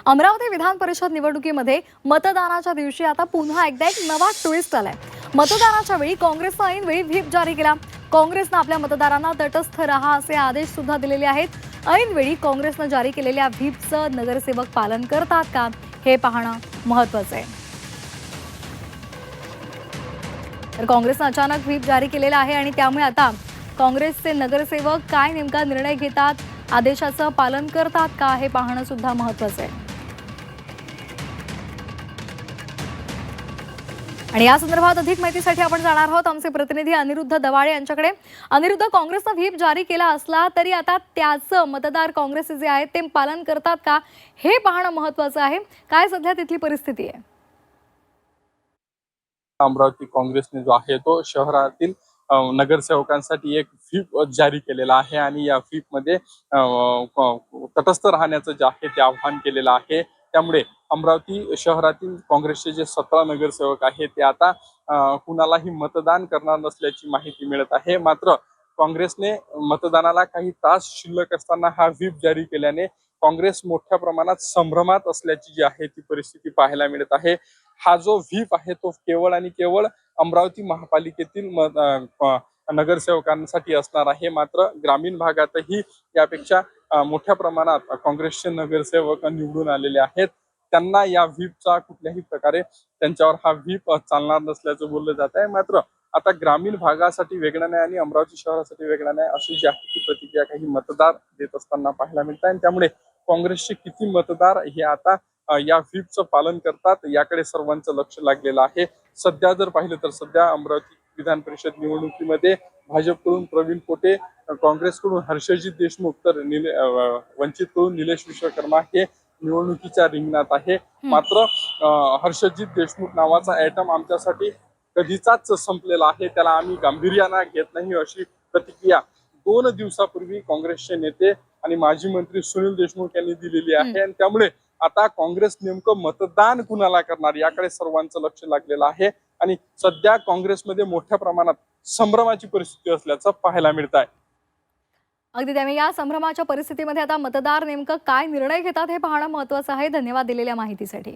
अमरावती विधान परिषद निवडणुकीमध्ये मतदानाच्या दिवशी आता पुन्हा एकदा एक नवा ट्विस्ट आलाय। मतदानाच्या वेळी काँग्रेसनं ऐनवेळी व्हीप जारी केला। काँग्रेसनं आपल्या मतदारांना तटस्थ रहा असे आदेश सुद्धा दिलेले आहेत। ऐनवेळी काँग्रेसनं जारी केलेल्या व्हीपचं नगरसेवक पालन करतात का हे पाहणं महत्त्वाचं आहे। तर काँग्रेसनं अचानक व्हीप जारी केलेला आहे आणि त्यामुळे आता काँग्रेसचे नगरसेवक काय नेमका निर्णय घेतात, आदेशाचं पालन करतात का हे पाहणं सुद्धा महत्त्वाचं आहे। आणि या संदर्भात अधिक माहितीसाठी आपण जाणार आहोत आमचे प्रतिनिधी अनिरुद्ध दवाळे यांच्याकडे। अनिरुद्ध, काँग्रेसनं व्हीप जारी केला असला तरी आता त्याचं मतदार काँग्रेसचे जे आहेत ते पालन करतात का हे पाहणं महत्त्वाचं आहे। काय सध्या तिथली परिस्थिती आहे? अमरावती काँग्रेसने जो आहे तो शहरातील नगरसेवकांसाठी एक व्हीप जारी केलेला आहे आणि या व्हीप मध्ये तटस्थ राहण्याचं जे आहे ते आवाहन केलेलं आहे। त्यामुळे अमरावती शहरातील काँग्रेसचे जे 17 नगरसेवक आहेत ते आता कुणालाही मतदान करणार नसल्याची माहिती मिळत आहे। मात्र काँग्रेसने मतदानाला काही तास शिल्लक असताना हा व्हीप जारी केल्याने काँग्रेस मोठ्या प्रमाणात संभ्रमात असल्याची जी आहे ती परिस्थिती पाहायला मिळत आहे। हा जो व्हीप आहे तो केवळ आणि केवळ अमरावती महापालिकेतील नगरसेवकांसाठी असणार आहे। मात्र ग्रामीण भागातही यापेक्षा मोठ्या प्रमाणात काँग्रेसचे नगरसेवक निवडून आलेले आहेत। त्यांना या व्हीपचा कुठल्याही प्रकारे त्यांच्यावर हा व्हीप चालणार नसल्याचं बोललं जात आहे। मात्र आता ग्रामीण भागासाठी वेगळं नाही आणि अमरावती शहरासाठी वेगळं नाही अशी जी आहे ती प्रतिक्रिया काही मतदार देत असताना पाहायला मिळत आहे। त्यामुळे काँग्रेसचे किती मतदार हे आता या व्हीपचं पालन करतात याकडे सर्वांचं लक्ष लागलेलं आहे। सध्या जर पाहिलं तर सध्या अमरावती विधान परिषद निवडणुकीमध्ये भाजपकडून प्रवीण पोटे, काँग्रेसकडून हर्षजित देशमुख तर वंचितकडून निलेश विश्वकर्मा हे निवडणुकीच्या रिंगणात आहे। मात्र हर्षजित देशमुख नावाचा आयटम आमच्यासाठी कधीचाच संपलेला आहे, त्याला आम्ही गांभीर्याने घेत नाही अशी प्रतिक्रिया 2 दिवसापूर्वी काँग्रेसचे नेते आणि माजी मंत्री सुनील देशमुख यांनी दिलेली आहे। आणि त्यामुळे आता काँग्रेस नेमकं मतदान कुणाला करणार याकडे सर्वांचं लक्ष लागलेलं आहे आणि सध्या काँग्रेसमध्ये मोठ्या प्रमाणात संभ्रमाची परिस्थिती असल्याचं पाहायला मिळत आहे। अगदी त्यामुळे या संभ्रमाच्या परिस्थितीमध्ये आता मतदार नेमकं काय निर्णय घेतात हे पाहणं महत्त्वाचं आहे। धन्यवाद दिलेल्या माहितीसाठी।